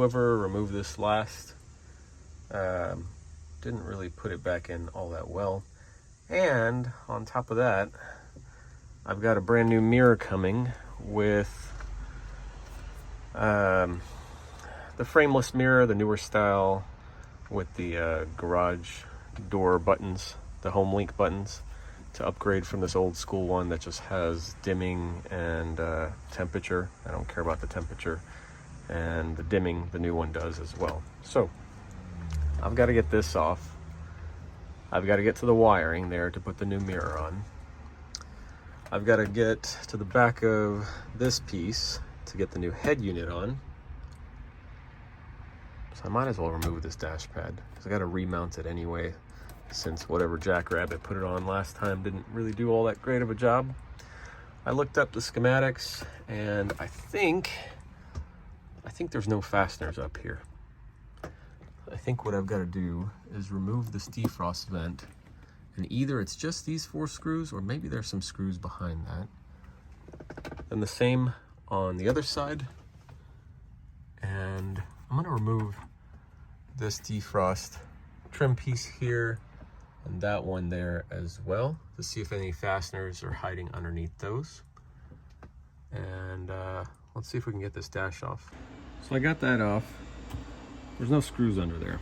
Whoever removed this last didn't really put it back in all that well. And on top of that, I've got a brand new mirror coming with the frameless mirror, the newer style, with the garage door buttons, the home link buttons, to upgrade from this old school one that just has dimming and temperature. I don't care about the temperature, and the dimming the new one does as well. So I've got to get this off. I've got to get to the wiring there to put the new mirror on. I've got to get to the back of this piece to get the new head unit on. So I might as well remove this dash pad because I got to remount it anyway, since whatever jackrabbit put it on last time didn't really do all that great of a job. I looked up the schematics, and I think there's no fasteners up here. I think what I've got to do is remove this defrost vent, and either it's just these 4 screws or maybe there's some screws behind that. And the same on the other side. And I'm going to remove this defrost trim piece here and that one there as well to see if any fasteners are hiding underneath those. And let's see if we can get this dash off. So I got that off. There's no screws under there.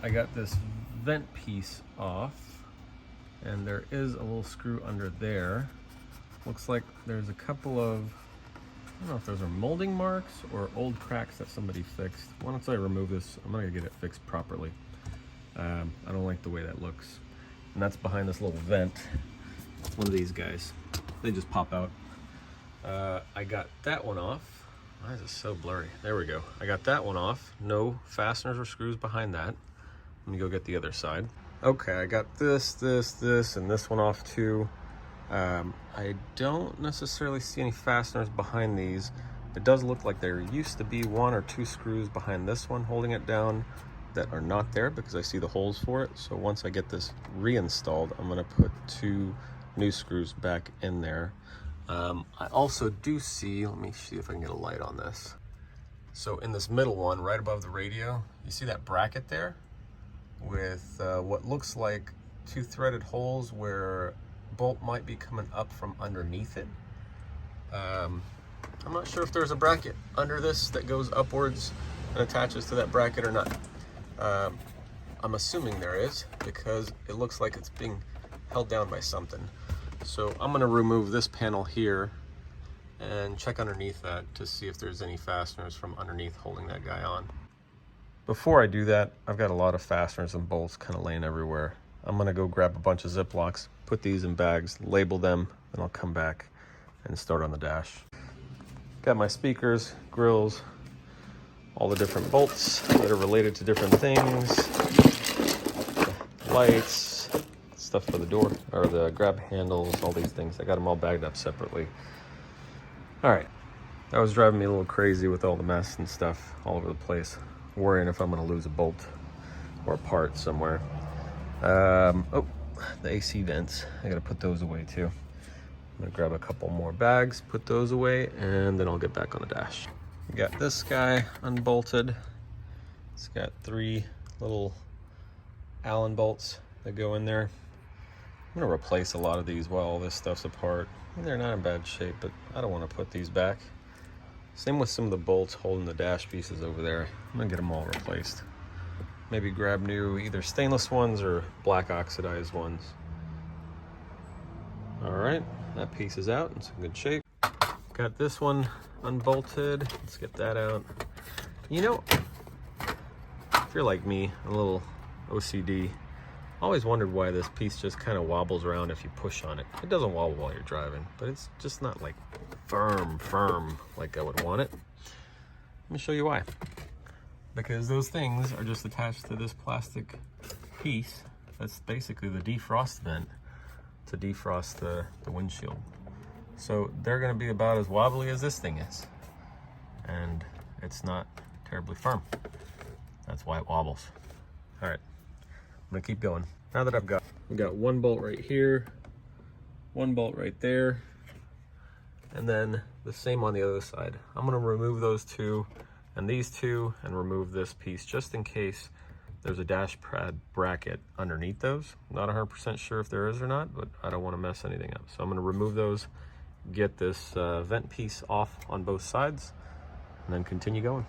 I got this vent piece off, and there is a little screw under there. Looks like there's a couple of, I don't know if those are molding marks or old cracks that somebody fixed. Once I remove this, I'm gonna get it fixed properly. I don't like the way that looks. And that's behind this little vent. It's one of these guys. They just pop out. I got that one off. Why is it so blurry? There we go. I got that one off. No fasteners or screws behind that. Let me go get the other side. Okay, I got this, and this one off too. I don't necessarily see any fasteners behind these. It does look like there used to be 1 or 2 screws behind this one holding it down that are not there because I see the holes for it. So once I get this reinstalled, I'm gonna put 2 new screws back in there. I also do see, let me see if I can get a light on this. So in this middle one, right above the radio, you see that bracket there with what looks like 2 threaded holes where bolt might be coming up from underneath it. I'm not sure if there's a bracket under this that goes upwards and attaches to that bracket or not. I'm assuming there is because it looks like it's being held down by something. So I'm going to remove this panel here and check underneath that to see if there's any fasteners from underneath holding that guy on. Before I do that, I've got a lot of fasteners and bolts kind of laying everywhere. I'm going to go grab a bunch of Ziplocs, put these in bags, label them, and I'll come back and start on the dash. Got my speakers, grills, all the different bolts that are related to different things, lights, stuff for the door, or the grab handles, all these things. I got them all bagged up separately. All right, that was driving me a little crazy with all the mess and stuff all over the place, worrying if I'm gonna lose a bolt or a part somewhere. Oh, the AC vents, I gotta put those away too. I'm gonna grab a couple more bags, put those away, and then I'll get back on the dash. We got this guy unbolted. It's got 3 little Allen bolts that go in there. I'm gonna replace a lot of these while all this stuff's apart. I mean, they're not in bad shape, but I don't want to put these back. Same with some of the bolts holding the dash pieces over there. I'm gonna get them all replaced. Maybe grab new either stainless ones or black oxidized ones. All right, that piece is out. It's in good shape. Got this one unbolted. Let's get that out. You know, if you're like me, a little OCD, I always wondered why this piece just kind of wobbles around if you push on it. It doesn't wobble while you're driving, but it's just not like firm like I would want it. Let me show you why. Because those things are just attached to this plastic piece that's basically the defrost vent to defrost the windshield. So they're gonna be about as wobbly as this thing is. And it's not terribly firm. That's why it wobbles. All right. I'm gonna keep going. Now that we got 1 bolt right here, 1 bolt right there, and then the same on the other side. I'm gonna remove those two and these two and remove this piece just in case there's a dash pad bracket underneath those. Not 100% sure if there is or not, but I don't want to mess anything up. So I'm going to remove those, get this vent piece off on both sides, and then continue going.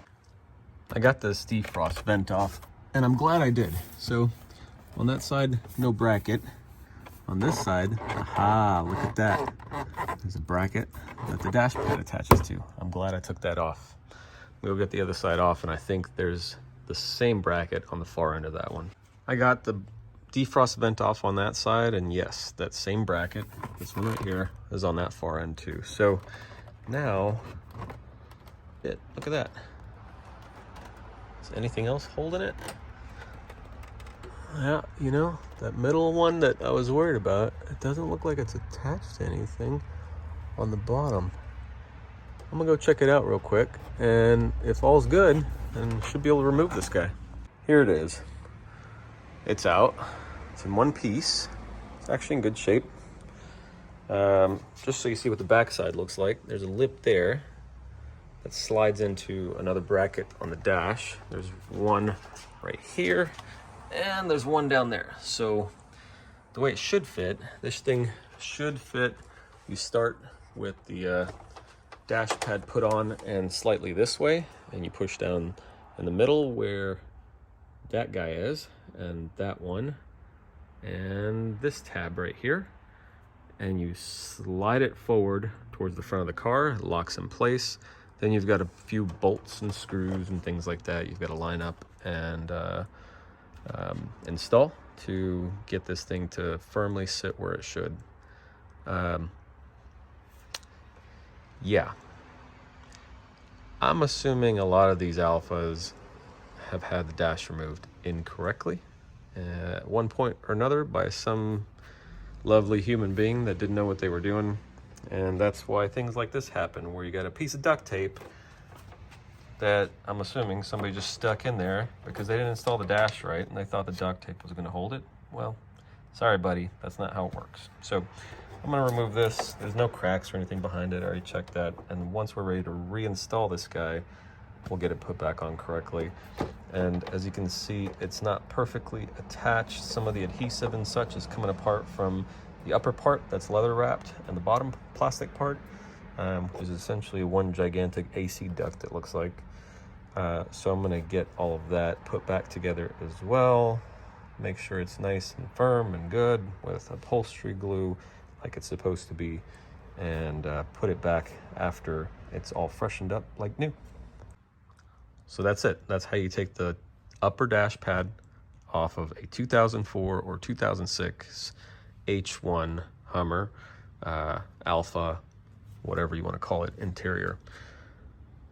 I got this defrost vent off, and I'm glad I did. So on that side, no bracket. On this side, aha, look at that. There's a bracket that the dash pad attaches to. I'm glad I took that off. We'll get the other side off, and I think there's the same bracket on the far end of that one. I got the defrost vent off on that side, and yes, that same bracket, this one right here, is on that far end too. So now, look at that. Is anything else holding it? Yeah, you know, that middle one that I was worried about, it doesn't look like it's attached to anything on the bottom. I'm gonna go check it out real quick, and if all's good, then should be able to remove this guy. Here it is. It's out. It's in one piece. It's actually in good shape. Just so you see what the back side looks like, there's a lip there that slides into another bracket on the dash. There's one right here, and there's one down there. So the way it should fit, this thing should fit. You start with the dash pad put on and slightly this way, and you push down in the middle where that guy is, and that one, and this tab right here, and you slide it forward towards the front of the car. It locks in place. Then you've got a few bolts and screws and things like that you've got to line up and install to get this thing to firmly sit where it should. Yeah, I'm assuming a lot of these Alphas have had the dash removed incorrectly at one point or another by some lovely human being that didn't know what they were doing. And that's why things like this happen, where you got a piece of duct tape that I'm assuming somebody just stuck in there because they didn't install the dash right and they thought the duct tape was going to hold it. Well, sorry buddy, that's not how it works. So I'm going to remove this. There's no cracks or anything behind it. I already checked that. And once we're ready to reinstall this guy, we'll get it put back on correctly. And as you can see, it's not perfectly attached. Some of the adhesive and such is coming apart from the upper part that's leather wrapped and the bottom plastic part, which is essentially one gigantic AC duct, it looks like. So I'm going to get all of that put back together as well. Make sure it's nice and firm and good with upholstery glue like it's supposed to be, and put it back after it's all freshened up like new. So that's it. That's how you take the upper dash pad off of a 2004 or 2006 H1 Hummer, Alpha, whatever you want to call it, interior.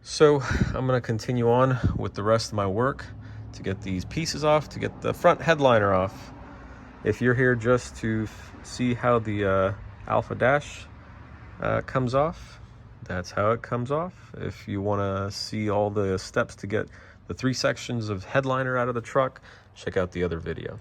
So I'm going to continue on with the rest of my work to get these pieces off, to get the front headliner off. If you're here just to see how the Alpha dash comes off, that's how it comes off. If you want to see all the steps to get the 3 sections of headliner out of the truck, check out the other video.